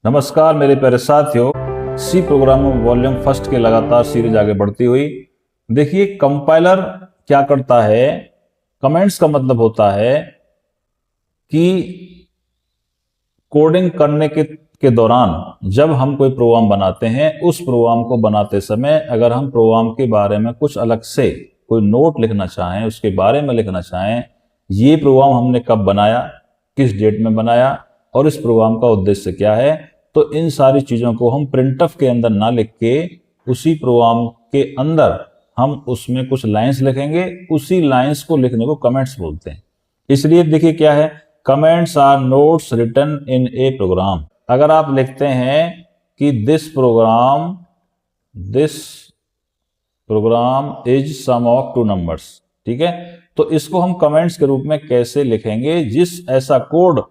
नमस्कार मेरे प्यारे साथियों, सी प्रोग्रामिंग वॉल्यूम फर्स्ट के लगातार सीरीज आगे बढ़ती हुई। देखिए कंपाइलर क्या करता है। कमेंट्स का मतलब होता है कि कोडिंग करने के दौरान जब हम कोई प्रोग्राम बनाते हैं, उस प्रोग्राम को बनाते समय अगर हम प्रोग्राम के बारे में कुछ अलग से कोई नोट लिखना चाहें, उसके बारे में लिखना चाहें, ये प्रोग्राम हमने कब बनाया, किस डेट में बनाया और इस प्रोग्राम का उद्देश्य क्या है, तो इन सारी चीज़ों को हम प्रिंटफ के अंदर ना लिख के उसी प्रोग्राम के अंदर हम उसमें कुछ लाइंस लिखेंगे। उसी लाइंस को लिखने को कमेंट्स बोलते हैं। इसलिए देखिए क्या है, comments are notes written in a program. अगर आप लिखते हैं कि this program is sum of two numbers, ठीक है, तो इसको हम कमेंट्स के रूप में कैसे लिखेंगे? ऐसा कोड,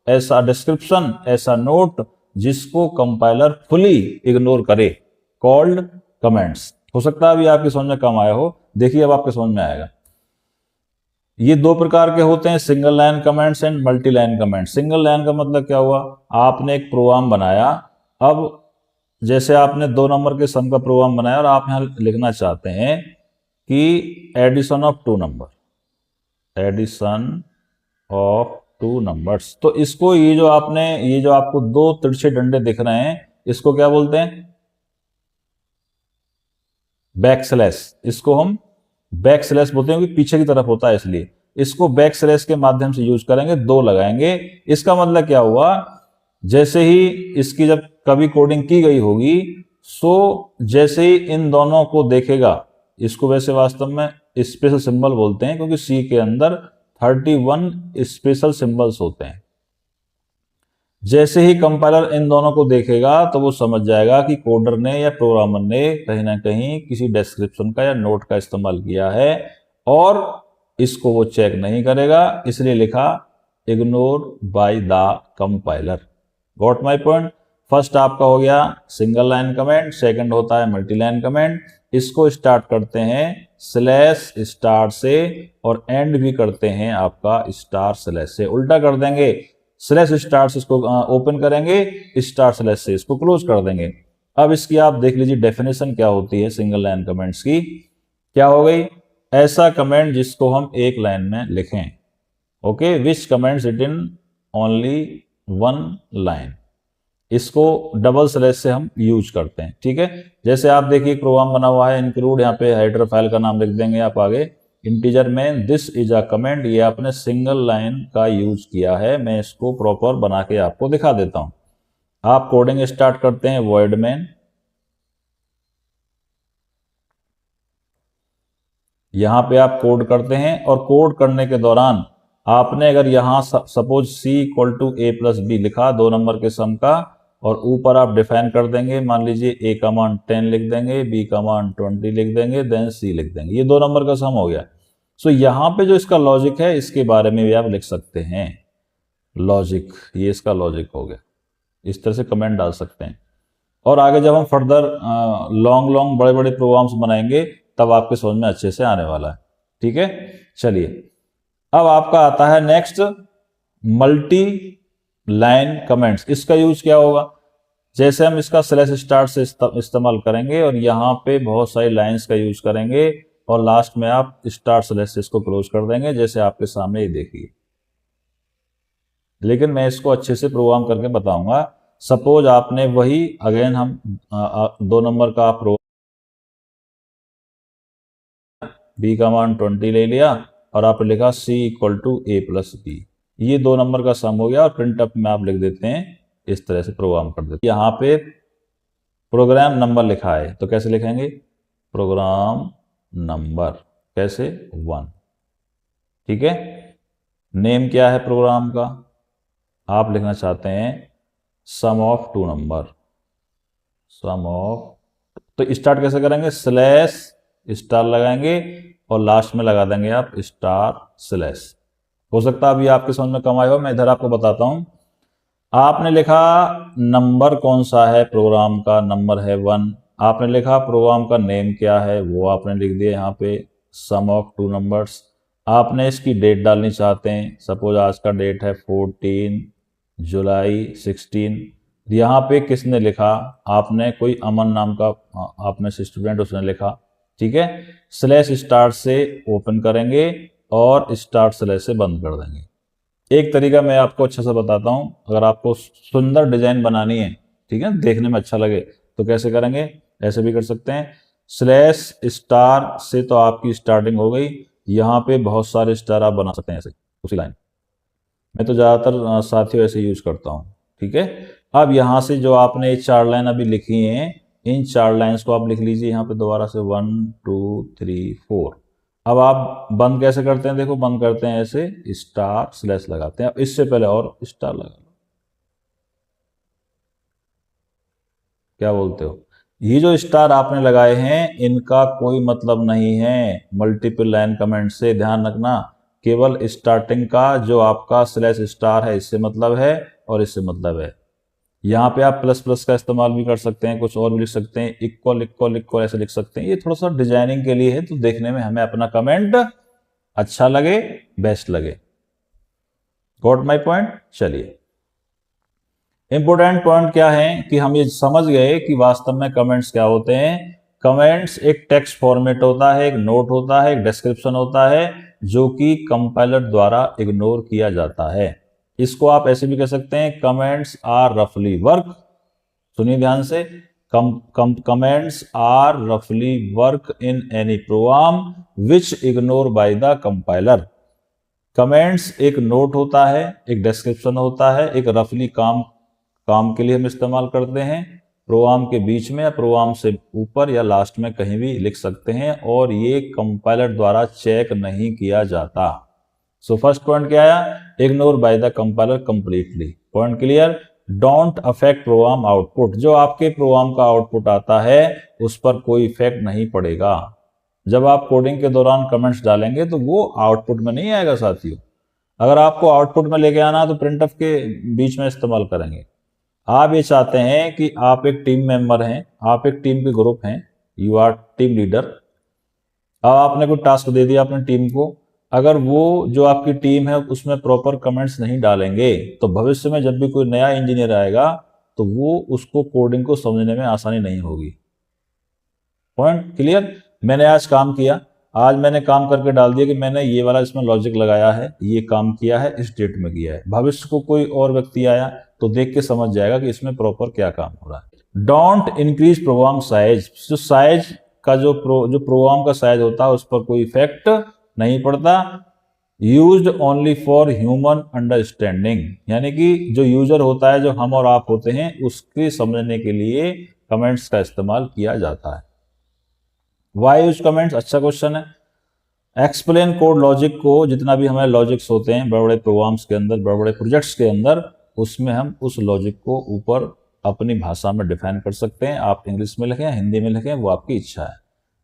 ऐसा डिस्क्रिप्शन, ऐसा नोट जिसको कंपाइलर फुली इग्नोर करे, कॉल्ड कमेंट्स। हो सकता है अभी आपकी समझ में कम आया हो, देखिए अब आपके समझ में आएगा। ये दो प्रकार के होते हैं, single line comments and multi line comments. Single line का मतलब क्या हुआ, आपने एक प्रोग्राम बनाया, अब जैसे आपने 2 नंबर के सम का प्रोग्राम बनाया और आप यहां लिखना चाहते हैं कि एडिशन ऑफ टू नंबर्स, तो इसको ये जो आपको 2 तिरछे डंडे दिख रहे हैं, इसको क्या बोलते हैं? Back slash. इसको हम बैक स्लैश बोलते हैं क्योंकि पीछे की तरफ होता है, इसलिए इसको बैक स्लैश के माध्यम से यूज करेंगे, 2 लगाएंगे। इसका मतलब क्या हुआ, जैसे ही इसकी जब कभी कोडिंग की गई होगी, सो जैसे ही इन दोनों को देखेगा, इसको वैसे वास्तव में स्पेशल सिंबल बोलते हैं क्योंकि सी के अंदर 31 स्पेशल सिंबल्स होते हैं। जैसे ही कंपाइलर इन दोनों को देखेगा तो वो समझ जाएगा कि कोडर ने या प्रोग्रामर ने कहीं ना कहीं किसी डिस्क्रिप्शन का या नोट का इस्तेमाल किया है और इसको वो चेक नहीं करेगा, इसलिए लिखा ignore by the compiler. Got my point? First आपका हो गया सिंगल लाइन कमेंट, सेकंड होता है मल्टी लाइन कमेंट। इसको स्टार्ट करते हैं स्लैश स्टार से और एंड भी करते हैं आपका स्टार स्लैश से। उल्टा कर देंगे, स्लैश स्टार से इसको ओपन करेंगे, स्टार स्लैश से इसको क्लोज कर देंगे। अब इसकी आप देख लीजिए डेफिनेशन क्या होती है सिंगल लाइन कमेंट्स की। क्या हो गई? ऐसा कमेंट जिसको हम एक लाइन में लिखें। ओके, विच कमेंट्स रिटन ओनली 1 लाइन। इसको डबल स्लैश से हम यूज करते हैं, ठीक है। जैसे आप देखिए प्रोग्राम बना हुआ है, इंक्लूड, यहाँ पे हेडर फाइल का नाम लिख देंगे आप आगे, इंटीजर में दिस इज अ कमेंट। ये आपने सिंगल लाइन का यूज किया है, मैं इसको प्रॉपर बना के आपको दिखा देता हूं। आप कोडिंग स्टार्ट करते हैं वॉइड मेन, यहां पे आप कोड करते हैं और कोड करने के दौरान आपने अगर यहां suppose C equal to A plus B लिखा, 2 नंबर के सम का, और ऊपर आप डिफाइन कर देंगे, मान लीजिए ए का मान 10 लिख देंगे, बी का मान 20 लिख देंगे, देन सी लिख देंगे, ये 2 नंबर का सम हो गया। सो यहाँ पे जो इसका लॉजिक है, इसके बारे में भी आप लिख सकते हैं लॉजिक, ये इसका लॉजिक हो गया। इस तरह से कमेंट डाल सकते हैं। और आगे जब हम फर्दर लॉन्ग बड़े बड़े प्रोग्राम्स बनाएंगे तब आपके समझ में अच्छे से आने वाला है, ठीक है। चलिए अब आपका आता है नेक्स्ट मल्टी लाइन कमेंट्स। इसका यूज क्या होगा? जैसे हम इसका स्लैश स्टार्ट से इस्तेमाल करेंगे और यहाँ पे बहुत सारी लाइंस का यूज करेंगे और लास्ट में आप स्टार स्लैश से इसको क्लोज कर देंगे, जैसे आपके सामने ये देखिए। लेकिन मैं इसको अच्छे से प्रोग्राम करके बताऊंगा। सपोज आपने वही अगेन हम 2 नंबर का प्रोग्राम, बी का मान 20 ले लिया और आपने लिखा C equal to A plus B, ये 2 नंबर का सम हो गया और प्रिंट अप में आप लिख देते हैं, इस तरह से प्रोग्राम कर देते हैं। यहाँ पे प्रोग्राम नंबर लिखा है तो कैसे लिखेंगे? प्रोग्राम नंबर, कैसे? 1, ठीक है। नेम क्या है प्रोग्राम का? आप लिखना चाहते हैं sum of two number, sum of, तो स्टार्ट कैसे करेंगे? स्लैश स्टार लगाएंगे और लास्ट में लगा देंगे आप स्टार स्लैश। हो सकता है अभी आपके समझ में कम आया हो, मैं इधर आपको बताता हूं। आपने लिखा नंबर कौन सा है प्रोग्राम का, नंबर है 1। आपने लिखा प्रोग्राम का नेम क्या है, वो आपने लिख दिया यहाँ पे सम ऑफ टू नंबर्स। आपने इसकी डेट डालनी चाहते हैं, सपोज आज का डेट है 14 जुलाई 16, यहाँ पे किसने लिखा, आपने कोई अमन नाम का आपने स्टूडेंट उसने लिखा, ठीक है। स्लैश स्टार्ट से ओपन करेंगे और स्टार्ट स्लैश से बंद कर देंगे। एक तरीका मैं आपको अच्छा सा बताता हूँ, अगर आपको सुंदर डिजाइन बनानी है, ठीक है, देखने में अच्छा लगे, तो कैसे करेंगे, ऐसे भी कर सकते हैं। स्लैश स्टार से तो आपकी स्टार्टिंग हो गई, यहाँ पे बहुत सारे स्टार आप बना सकते हैं ऐसे उसी लाइन। मैं तो ज़्यादातर साथियों ऐसे यूज करता हूँ, ठीक है। अब यहाँ से जो आपने ये 4 लाइन अभी लिखी हैं, इन 4 लाइन्स को आप लिख लीजिए यहाँ पे दोबारा से 1 2 3 4। अब आप बंद कैसे करते हैं, देखो बंद करते हैं ऐसे, स्टार स्लैश लगाते हैं। अब इससे पहले और स्टार लगा लो, क्या बोलते हो। ये जो स्टार आपने लगाए हैं इनका कोई मतलब नहीं है मल्टीपल लाइन कमेंट से, ध्यान रखना। केवल स्टार्टिंग का जो आपका स्लैश स्टार है इससे मतलब है और इससे मतलब है। यहाँ पे आप प्लस प्लस का इस्तेमाल भी कर सकते हैं, कुछ और भी लिख सकते हैं, इक्वल इक्वल इक्वल ऐसे लिख सकते हैं। ये थोड़ा सा डिजाइनिंग के लिए है, तो देखने में हमें अपना कमेंट अच्छा लगे, बेस्ट लगे। Got my point. चलिए, इंपोर्टेंट पॉइंट क्या है कि हम ये समझ गए कि वास्तव में कमेंट्स क्या होते हैं। कमेंट्स एक टेक्स्ट फॉर्मेट होता है, एक नोट होता है, एक डिस्क्रिप्शन होता है, जो कि कंपाइलर द्वारा इग्नोर किया जाता है। इसको आप ऐसे भी कह सकते हैं, कमेंट्स आर रफली वर्क, सुनिए ध्यान से, कमेंट्स आर रफली work in any program which ignore by the compiler. Comments एक नोट होता है, एक डिस्क्रिप्शन होता है, एक रफली काम के लिए हम इस्तेमाल करते हैं, प्रोग्राम के बीच में या प्रोग्राम से ऊपर या लास्ट में कहीं भी लिख सकते हैं, और ये कंपाइलर द्वारा चेक नहीं किया जाता। सो फर्स्ट पॉइंट क्या आया, ignore by the compiler completely. Point clear. Don't affect program output, जो आपके प्रोग्राम का आउटपुट आता है उस पर कोई इफेक्ट नहीं पड़ेगा। जब आप कोडिंग के दौरान कमेंट्स डालेंगे तो वो आउटपुट में नहीं आएगा साथियों। अगर आपको आउटपुट में लेके आना तो प्रिंटफ के बीच में इस्तेमाल करेंगे। आप ये चाहते हैं कि आप एक टीम मेंबर हैं, आप एक टीम के ग्रुप हैं, यू आर टीम लीडर। अब आपने कोई टास्क दे दिया अपनी टीम को, अगर वो जो आपकी टीम है उसमें प्रॉपर कमेंट्स नहीं डालेंगे तो भविष्य में जब भी कोई नया इंजीनियर आएगा तो वो उसको कोडिंग को समझने में आसानी नहीं होगी। Point clear. मैंने आज काम किया, आज मैंने काम करके डाल दिया कि मैंने ये वाला इसमें लॉजिक लगाया है, ये काम किया है, इस डेट में किया है। भविष्य को कोई और व्यक्ति आया तो देख के समझ जाएगा कि इसमें प्रॉपर क्या काम हो रहा है। डोंट इंक्रीज प्रोग्राम साइज, जो साइज का जो प्रोग्राम का साइज होता है उस पर कोई इफेक्ट नहीं पड़ता। Used only for human understanding, यानी कि जो यूजर होता है, जो हम और आप होते हैं, उसके समझने के लिए कमेंट्स का इस्तेमाल किया जाता है। वाई यूज कमेंट्स, अच्छा क्वेश्चन है। एक्सप्लेन कोड लॉजिक को, जितना भी हमारे लॉजिक्स होते हैं बड़े बड़े प्रोग्राम्स के अंदर, बड़े बड़े प्रोजेक्ट्स के अंदर, उसमें हम उस लॉजिक को ऊपर अपनी भाषा में डिफाइन कर सकते हैं। आप इंग्लिश में लिखें, हिंदी में लिखें, वो आपकी इच्छा है।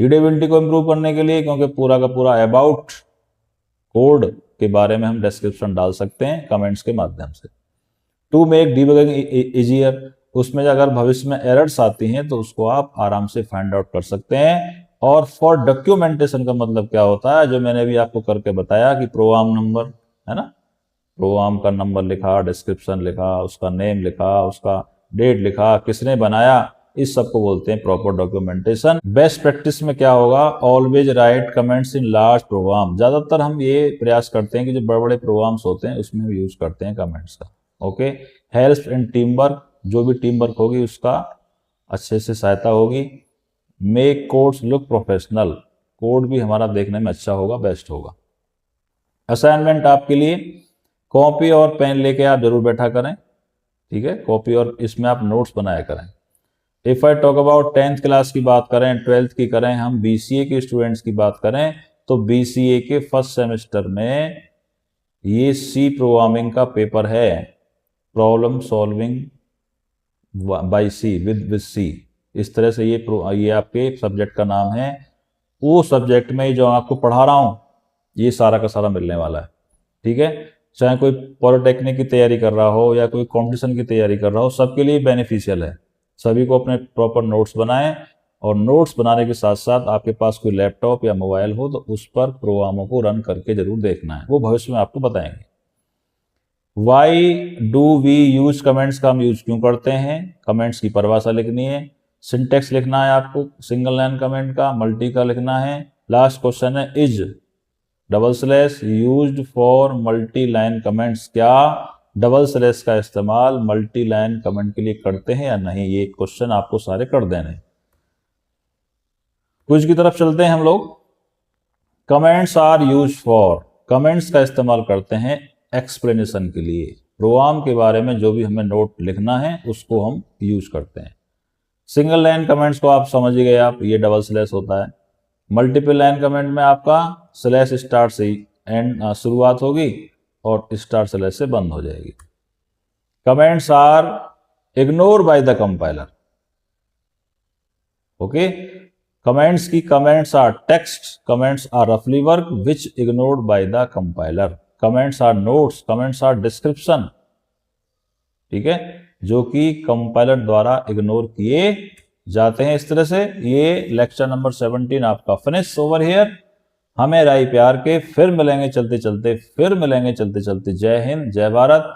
रीडेबिलिटी को इम्प्रूव करने के लिए, क्योंकि पूरा का पूरा अबाउट कोड के बारे में हम डिस्क्रिप्शन डाल सकते हैं कमेंट्स के माध्यम से। टू मेक डिबगिंग इजियर, उसमें अगर भविष्य में एरर्स आती हैं तो उसको आप आराम से फाइंड आउट कर सकते हैं। और फॉर डॉक्यूमेंटेशन का मतलब क्या होता है, जो मैंने भी आपको करके बताया कि प्रोग्राम नंबर है ना, प्रोग्राम का नंबर लिखा, डिस्क्रिप्शन लिखा, उसका नेम लिखा, उसका डेट लिखा, किसने बनाया, इस सब को बोलते हैं प्रॉपर डॉक्यूमेंटेशन। बेस्ट प्रैक्टिस में क्या होगा, always write comments in large program. ज्यादातर हम ये प्रयास करते हैं कि जो बड़े बड़े प्रोग्राम्स होते हैं उसमें हम यूज करते हैं कमेंट्स का। Okay. Help in team work, जो भी टीम वर्क होगी उसका अच्छे से सहायता होगी। Make codes look professional, code भी हमारा देखने में अच्छा होगा, बेस्ट होगा। असाइनमेंट आपके लिए, कॉपी और पेन लेके आप जरूर बैठा करें, ठीक है, कॉपी और इसमें आप नोट्स बनाया करें। If I talk about 10th class की बात करें, 12th की करें, हम बीसीए के स्टूडेंट्स की बात करें, तो बीसीए के फर्स्ट सेमेस्टर में ये सी प्रोग्रामिंग का पेपर है, problem solving by C, with C, इस तरह से ये आपके सब्जेक्ट का नाम है। वो सब्जेक्ट में जो आपको पढ़ा रहा हूं ये सारा का सारा मिलने वाला है, ठीक है। चाहे कोई पॉलिटेक्निक की तैयारी कर रहा हो या कोई कॉम्पिटिशन की तैयारी कर रहा हो, सबके लिए बेनिफिशियल है। सभी को अपने प्रॉपर नोट्स बनाएं, और नोट्स बनाने के साथ साथ आपके पास कोई लैपटॉप या मोबाइल हो तो उस पर प्रोग्रामों को रन करके जरूर देखना है, वो भविष्य में आपको बताएंगे। Why do we use comments का हम यूज क्यों करते हैं, कमेंट्स की परिभाषा लिखनी है, सिंटेक्स लिखना है आपको सिंगल लाइन कमेंट का, मल्टी का लिखना है। लास्ट क्वेश्चन है is double slash used for multi line comments, क्या डबल स्लैश का इस्तेमाल मल्टी लाइन कमेंट के लिए करते हैं या नहीं, ये क्वेश्चन आपको सारे कर देने। क्विज की तरफ चलते हैं हम लोग। Comments are use for, comments का इस्तेमाल करते हैं एक्सप्लेनेशन के लिए, प्रोग्राम के बारे में जो भी हमें नोट लिखना है उसको हम यूज करते हैं। सिंगल लाइन कमेंट्स को आप समझ ही गए आप, ये डबल स्लैश होता है। मल्टीपल लाइन कमेंट में आपका स्लैश स्टार्ट से एंड शुरुआत होगी और स्टार स्लैश से बंद हो जाएगी। Comments are ignore by the compiler, okay. Comments की comments are text, comments are रफली work which ignored by the compiler. Comments are notes, comments are description, ठीक है, जो कि कंपाइलर द्वारा इग्नोर किए जाते हैं। इस तरह से ये लेक्चर नंबर 17 आपका फिनिश ओवर हियर। हमें राय प्यार के, फिर मिलेंगे चलते चलते, फिर मिलेंगे चलते चलते। जय हिंद, जय भारत।